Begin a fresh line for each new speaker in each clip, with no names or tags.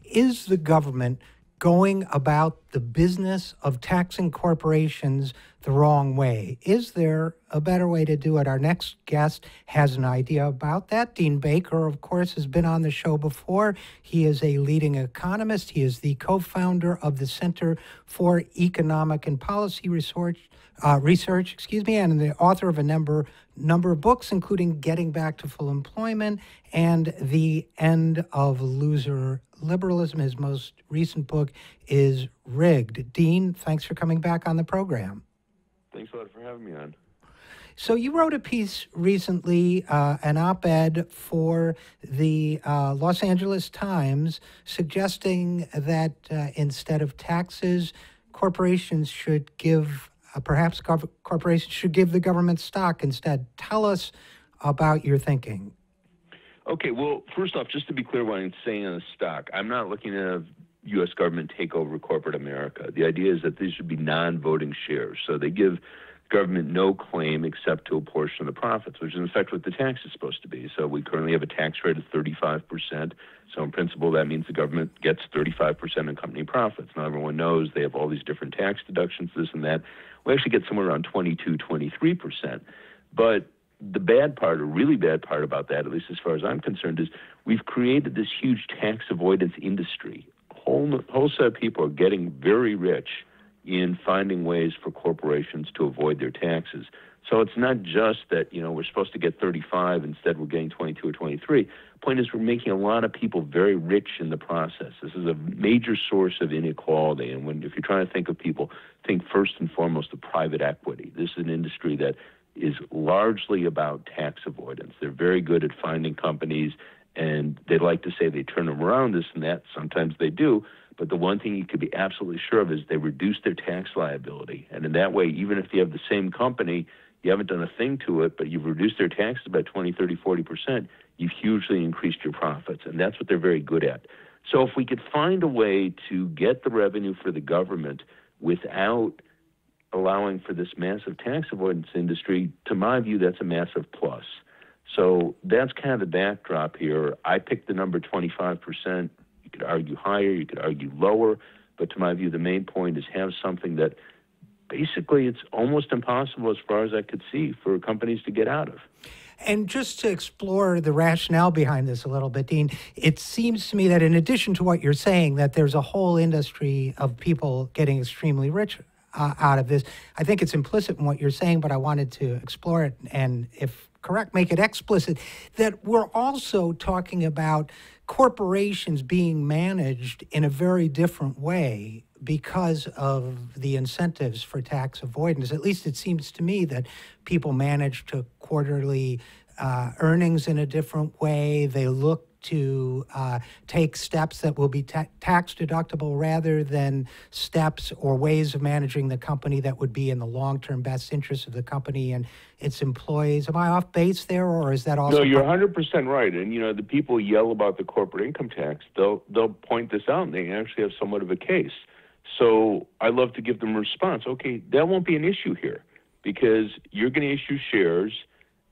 is the government going about the business of taxing corporations the wrong way? Is there a better way to do it? Our next guest has an idea about that. Dean Baker, of course, has been on the show before. He is a leading economist. He is the co-founder of the Center for Economic and Policy Research, and the author of a number of books, including Getting Back to Full Employment and The End of Loser Liberalism. His most recent book is Rigged. Dean, thanks for coming back on the program.
Thanks a lot for having me on.
So you wrote a piece recently, an op-ed for the Los Angeles Times, suggesting that instead of taxes, corporations should give corporations should give the government stock instead. Tell us about your thinking.
Okay, well, first off, just to be clear what I'm saying on the stock, I'm not looking at a U.S. government take over corporate America. The idea is that these should be non-voting shares. So they give government no claim except to a portion of the profits, which is in fact what the tax is supposed to be. So we currently have a tax rate of 35%. So in principle, that means the government gets 35% of company profits. Now everyone knows they have all these different tax deductions, this and that. We actually get somewhere around 22, 23%. But the bad part, or really bad part about that, at least as far as I'm concerned, is we've created this huge tax avoidance industry. Whole set of people are getting very rich in finding ways for corporations to avoid their taxes. So it's not just that, we're supposed to get 35, instead we're getting 22 or 23. The point is we're making a lot of people very rich in the process. This is a major source of inequality. And if you're trying to think of people, think first and foremost of private equity. This is an industry that is largely about tax avoidance. They're very good at finding companies, and they like to say they turn them around, this and that. Sometimes they do. But the one thing you could be absolutely sure of is they reduce their tax liability. And in that way, even if you have the same company, you haven't done a thing to it, but you've reduced their taxes by 20, 30, 40%, you've hugely increased your profits. And that's what they're very good at. So if we could find a way to get the revenue for the government without allowing for this massive tax avoidance industry, to my view, that's a massive plus. So that's kind of the backdrop here. I picked the number 25%. You could argue higher, you could argue lower, but to my view, the main point is have something that basically it's almost impossible, as far as I could see, for companies to get out of.
And just to explore the rationale behind this a little bit, Dean, it seems to me that in addition to what you're saying, that there's a whole industry of people getting extremely rich out of this. I think it's implicit in what you're saying, but I wanted to explore it and, if correct, make it explicit, that we're also talking about corporations being managed in a very different way because of the incentives for tax avoidance. At least it seems to me that people manage to quarterly earnings in a different way. They look to take steps that will be tax deductible rather than steps or ways of managing the company that would be in the long-term best interest of the company and its employees. Am I off base there, or is that also?
No, you're 100% right. And, the people yell about the corporate income tax. They'll point this out, and they actually have somewhat of a case. So I love to give them a response. Okay, that won't be an issue here because you're going to issue shares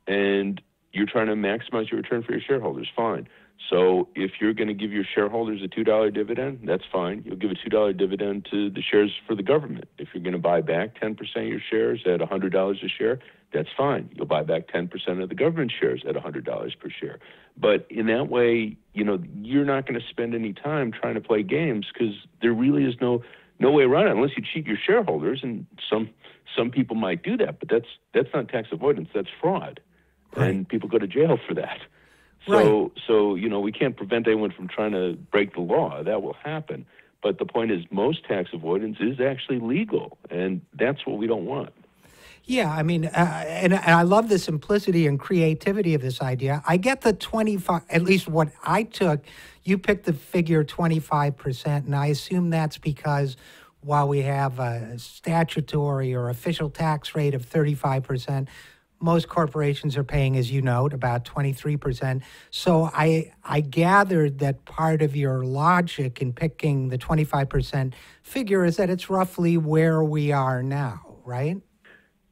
and you're trying to maximize your return for your shareholders. Fine. So if you're going to give your shareholders a $2 dividend, that's fine. You'll give a $2 dividend to the shares for the government. If you're going to buy back 10% of your shares at $100 a share, that's fine. You'll buy back 10% of the government shares at $100 per share. But in that way, you're not going to spend any time trying to play games because there really is no way around it unless you cheat your shareholders. And some people might do that, but that's not tax avoidance. That's fraud. Right. And people go to jail for that. So, we can't prevent anyone from trying to break the law. That will happen. But the point is most tax avoidance is actually legal, and that's what we don't want.
Yeah, I mean, and I love the simplicity and creativity of this idea. I get the 25, at least what I took, you picked the figure 25%, and I assume that's because while we have a statutory or official tax rate of 35%, most corporations are paying, as you note, about 23%. So I gathered that part of your logic in picking the 25% figure is that it's roughly where we are now, right?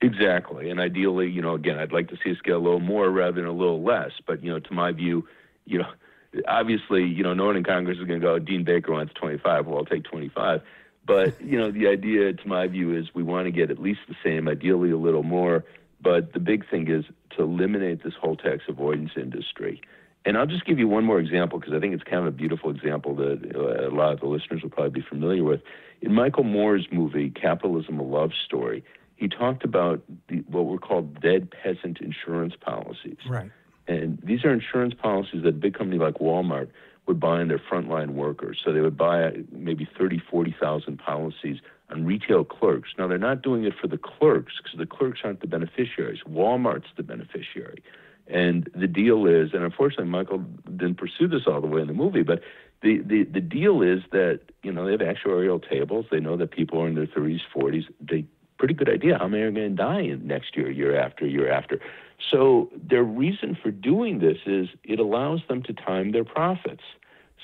Exactly. And ideally, again, I'd like to see us get a little more rather than a little less. But, to my view, obviously, no one in Congress is going to go, Dean Baker wants 25, well, I'll take 25. But, the idea, to my view, is we want to get at least the same, ideally a little more. But the big thing is to eliminate this whole tax avoidance industry. And I'll just give you one more example because I think it's kind of a beautiful example that a lot of the listeners will probably be familiar with. In Michael Moore's movie, Capitalism, A Love Story, he talked about what were called dead peasant insurance policies.
Right.
And these are insurance policies that a big company like Walmart would buy on their frontline workers. So they would buy maybe 30, 40,000 policies on retail clerks. Now, they're not doing it for the clerks because the clerks aren't the beneficiaries. Walmart's the beneficiary. And the deal is, and unfortunately Michael didn't pursue this all the way in the movie, but the deal is that, they have actuarial tables. They know that people are in their 30s, 40s. They pretty good idea how many are going to die in next year, year after, year after. So their reason for doing this is it allows them to time their profits.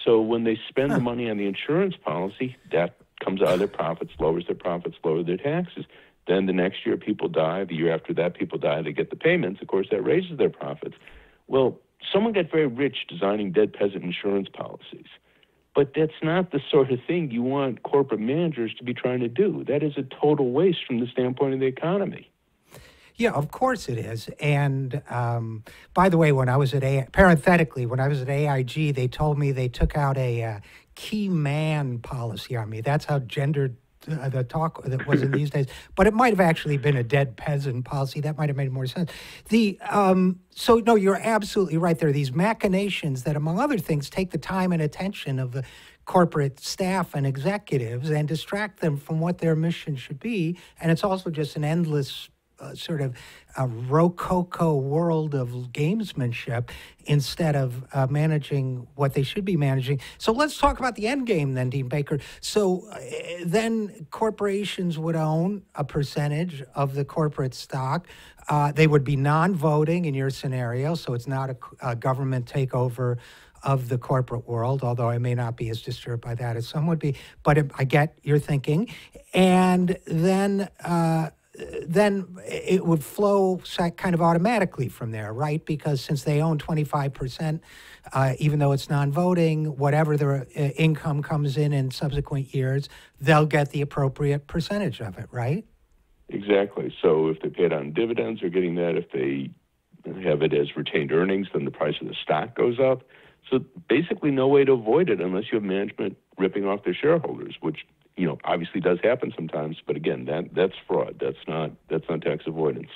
So when they spend the money on the insurance policy, that comes out of their profits, lowers their profits, lowers their taxes. Then the next year people die. The year after that people die. They get the payments. Of course, that raises their profits. Well, someone got very rich designing dead peasant insurance policies. But that's not the sort of thing you want corporate managers to be trying to do. That is a total waste from the standpoint of the economy.
Yeah, of course it is. And by the way, when I was at parenthetically, when I was at AIG, they told me they took out a key man policy on me. That's how gendered the talk that was in these days. But it might have actually been a dead peasant policy. That might have made more sense. So no, you're absolutely right. There are these machinations that, among other things, take the time and attention of the corporate staff and executives and distract them from what their mission should be. And it's also just an endless sort of a rococo world of gamesmanship instead of managing what they should be managing. So let's talk about the end game then, Dean Baker. So then corporations would own a percentage of the corporate stock. They would be non-voting in your scenario, so it's not a government takeover of the corporate world, although I may not be as disturbed by that as some would be. But I get your thinking. And then it would flow kind of automatically from there, right? Because since they own 25%, even though it's non-voting, whatever their income comes in subsequent years, they'll get the appropriate percentage of it, right?
Exactly. So if they pay it on dividends, they're getting that. If they have it as retained earnings, then the price of the stock goes up. So basically no way to avoid it unless you have management ripping off their shareholders, which obviously does happen sometimes, but again, that's fraud. That's not tax avoidance.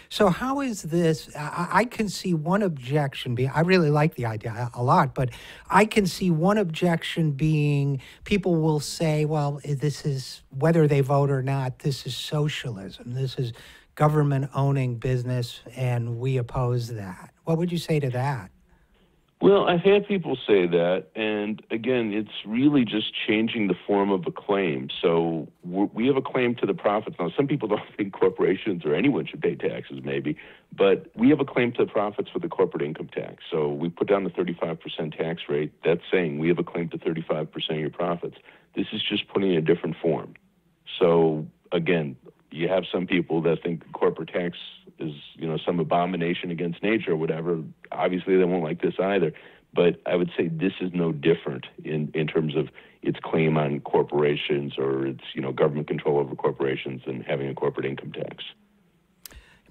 So how is this? I can see one objection being, I really like the idea a lot, but I can see one objection being people will say, well, this is, whether they vote or not, this is socialism. This is government owning business, and we oppose that. What would you say to that?
Well, I've had people say that, and again, it's really just changing the form of a claim. So we have a claim to the profits. Now, some people don't think corporations or anyone should pay taxes, maybe, but we have a claim to the profits with the corporate income tax. So we put down the 35% tax rate. That's saying we have a claim to 35% of your profits. This is just putting it in a different form. So again, you have some people that think corporate tax is, some abomination against nature or whatever. Obviously, they won't like this either. But I would say this is no different in terms of its claim on corporations or its, government control over corporations and having a corporate income tax.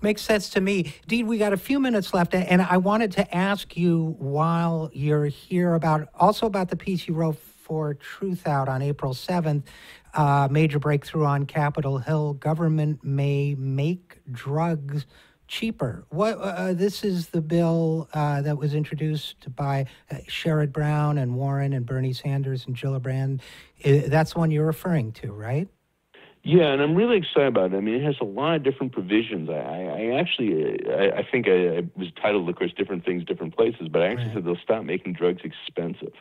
Makes sense to me. Dean, we got a few minutes left, and I wanted to ask you while you're here about the piece you wrote for Truth Out on April 7th, major breakthrough on Capitol Hill, government may make drugs cheaper. This is the bill that was introduced by Sherrod Brown and Warren and Bernie Sanders and Gillibrand. That's the one you're referring to, right?
Yeah, and I'm really excited about it. I mean, it has a lot of different provisions. I think it was titled, of course, different things, different places, but I actually said they'll stop making drugs expensive.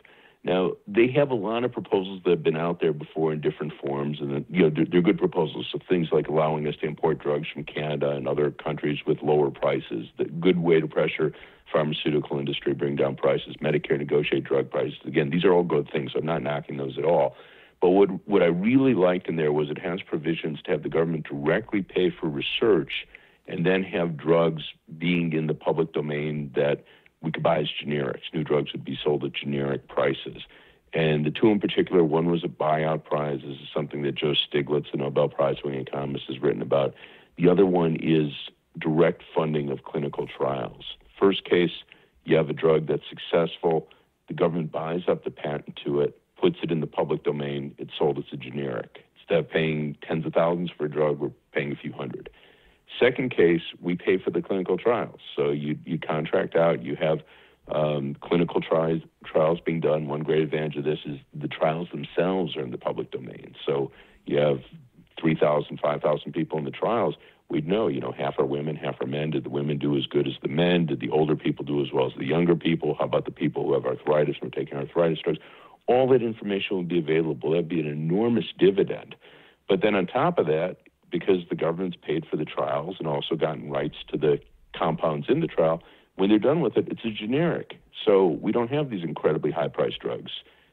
Now, they have a lot of proposals that have been out there before in different forms, and they're good proposals. So things like allowing us to import drugs from Canada and other countries with lower prices, the good way to pressure pharmaceutical industry, bring down prices, Medicare negotiate drug prices. Again, these are all good things, so I'm not knocking those at all. But what I really liked in there was it has provisions to have the government directly pay for research and then have drugs being in the public domain that we could buy as generics. New drugs would be sold at generic prices. And the two in particular, one was a buyout prize. This is something that Joe Stiglitz, the Nobel Prize-winning economist, has written about. The other one is direct funding of clinical trials. First case, you have a drug that's successful, the government buys up the patent to it, puts it in the public domain, it's sold as a generic. Instead of paying tens of thousands for a drug, we're paying a few hundred. Second case, we pay for the clinical trials. So you contract out, you have clinical trials being done. One great advantage of this is the trials themselves are in the public domain. So you have 3,000, 5,000 people in the trials. We'd know, half are women, half are men. Did the women do as good as the men? Did the older people do as well as the younger people? How about the people who have arthritis and are taking arthritis drugs? All that information will be available. That'd be an enormous dividend. But then on top of that, because the government's paid for the trials and also gotten rights to the compounds in the trial, when they're done with it, it's a generic. So we don't have these incredibly high-priced drugs.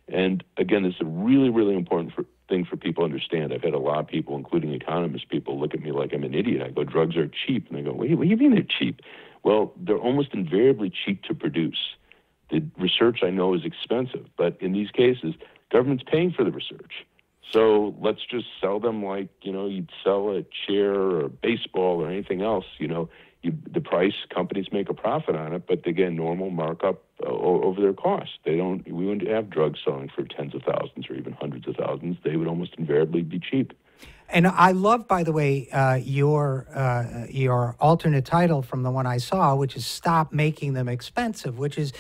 And again, this is a really, really important thing for people to understand. I've had a lot of people, including economist people, look at me like I'm an idiot. I go, drugs are cheap. And they go, what do you mean they're cheap? Well, they're almost invariably cheap to produce. The research, I know, is expensive. But in these cases, government's paying for the research. So let's just sell them like, you'd sell a chair or a baseball or anything else. The price, companies make a profit on it, but they get normal markup over their cost. We wouldn't have drugs selling for tens of thousands or even hundreds of thousands. They would almost invariably be cheap.
And I love, by the way, your alternate title from the one I saw, which is "Stop Making Them Expensive," which is,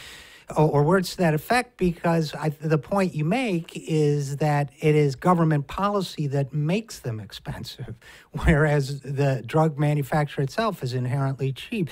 or words to that effect, because the point you make is that it is government policy that makes them expensive, whereas the drug manufacturer itself is inherently cheap.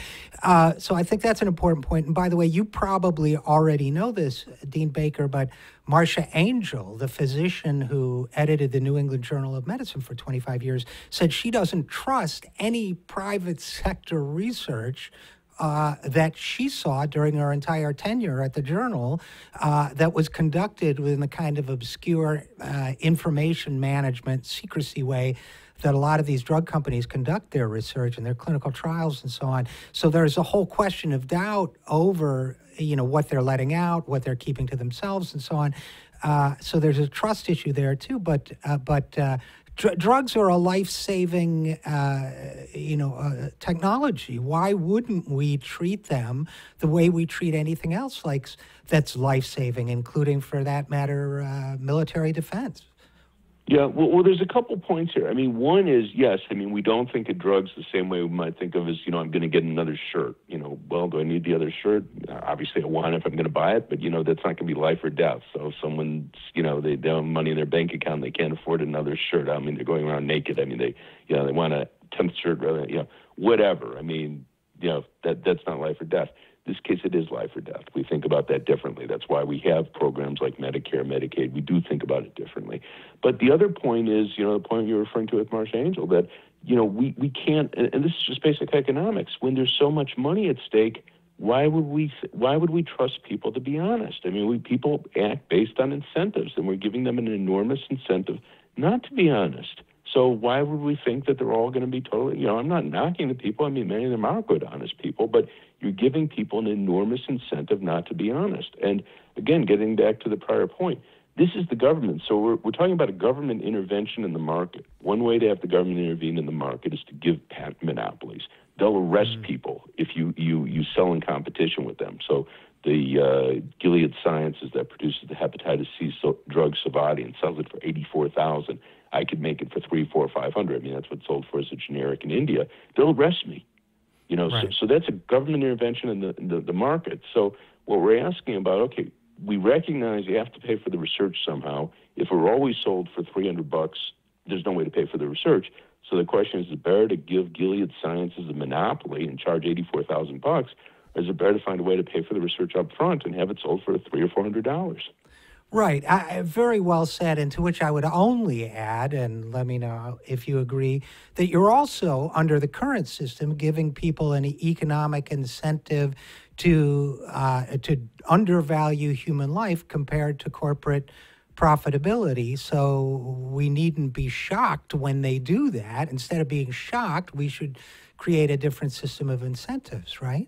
So I think that's an important point. And by the way, you probably already know this, Dean Baker, but Marcia Angel, the physician who edited the New England Journal of Medicine for 25 years, said she doesn't trust any private sector research that she saw during her entire tenure at the Journal that was conducted within the kind of obscure information management secrecy way that a lot of these drug companies conduct their research and their clinical trials and so on. So there's a whole question of doubt over, what they're letting out, what they're keeping to themselves and so on. So there's a trust issue there too, but drugs are a life-saving, technology. Why wouldn't we treat them the way we treat anything else that's life-saving, including, for that matter, military defense?
Yeah, well, there's a couple points here. I mean, one is, yes, we don't think of drugs the same way we might think of as, I'm going to get another shirt. Well, do I need the other shirt? Obviously, I want it if I'm going to buy it, but, that's not going to be life or death. So if someone's, they have money in their bank account, they can't afford another shirt. They're going around naked. They want a 10th shirt, rather, whatever. That's not life or death. In this case, it is life or death. We think about that differently. That's why we have programs like Medicare, Medicaid. We do think about it differently. But the other point is, the point you're referring to with Marcia Angel, that, we can't, and this is just basic economics, when there's so much money at stake, why would we trust people to be honest? People act based on incentives, and we're giving them an enormous incentive not to be honest. So why would we think that they're all going to be totally, I'm not knocking the people. Many of them are good, honest people, but you're giving people an enormous incentive not to be honest. And again, getting back to the prior point, this is the government. So we're talking about a government intervention in the market. One way to have the government intervene in the market is to give patent monopolies. They'll arrest people if you sell in competition with them. So the Gilead Sciences that produces the hepatitis C drug Savati and sells it for $84,000. I could make it for $300, $400, $500. That's what it's sold for as a generic in India. They'll arrest me. Right. So that's a government intervention in the market. So what we're asking about, okay, we recognize you have to pay for the research somehow. If it were always sold for $300, there's no way to pay for the research. So the question is it better to give Gilead Sciences a monopoly and charge $84,000, or is it better to find a way to pay for the research up front and have it sold for $300 or $400?
Right. Very well said, and to which I would only add, and let me know if you agree, that you're also, under the current system, giving people an economic incentive to undervalue human life compared to corporate profitability. So we needn't be shocked when they do that. Instead of being shocked, we should create a different system of incentives, right?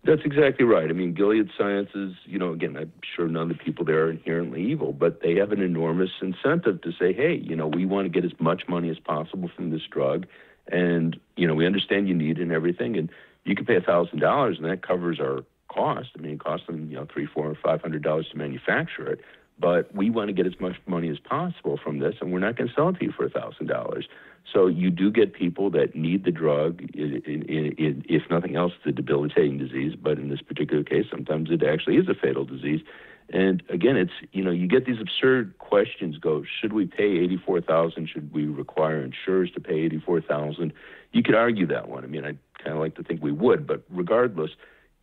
That's exactly right. I mean, Gilead Sciences, again, I'm sure none of the people there are inherently evil, but they have an enormous incentive to say, hey, we want to get as much money as possible from this drug. And, we understand you need it and everything. And you can pay $1,000 and that covers our cost. I mean, it costs them, $300, $400, or $500 to manufacture it. But we want to get as much money as possible from this, and we're not going to sell it to you for $1,000. So you do get people that need the drug, if nothing else, it's a debilitating disease. But in this particular case, sometimes it actually is a fatal disease. And again, it's, you get these absurd questions should we pay $84,000? Should we require insurers to pay $84,000? You could argue that one. I mean, I'd kind of like to think we would. But regardless,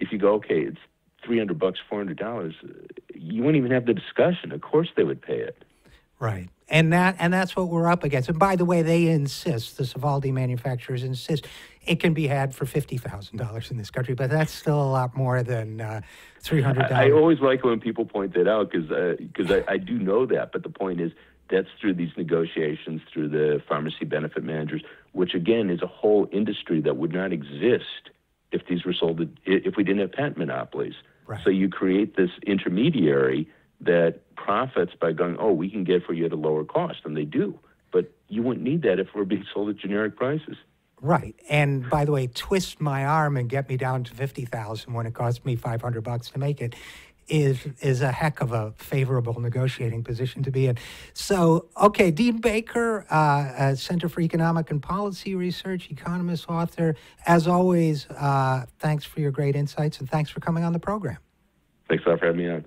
if you go, okay, it's $300, $400, you wouldn't even have the discussion. Of course they would pay it.
Right. And that's what we're up against. And by the way, they insist, the Sovaldi manufacturers insist, it can be had for $50,000 in this country, but that's still a lot more than $300.
I always like when people point that out because I do know that, but the point is that's through these negotiations, through the pharmacy benefit managers, which again is a whole industry that would not exist if these were sold, if we didn't have patent monopolies.
Right.
So you create this intermediary that profits by going, we can get for you at a lower cost, and they do. But you wouldn't need that if we're being sold at generic prices.
Right. And by the way, twist my arm and get me down to $50,000 when it cost me $500 to make it is a heck of a favorable negotiating position to be in. So, okay, Dean Baker, Center for Economic and Policy Research, economist, author. As always, thanks for your great insights and thanks for coming on the program.
Thanks a lot for having me on.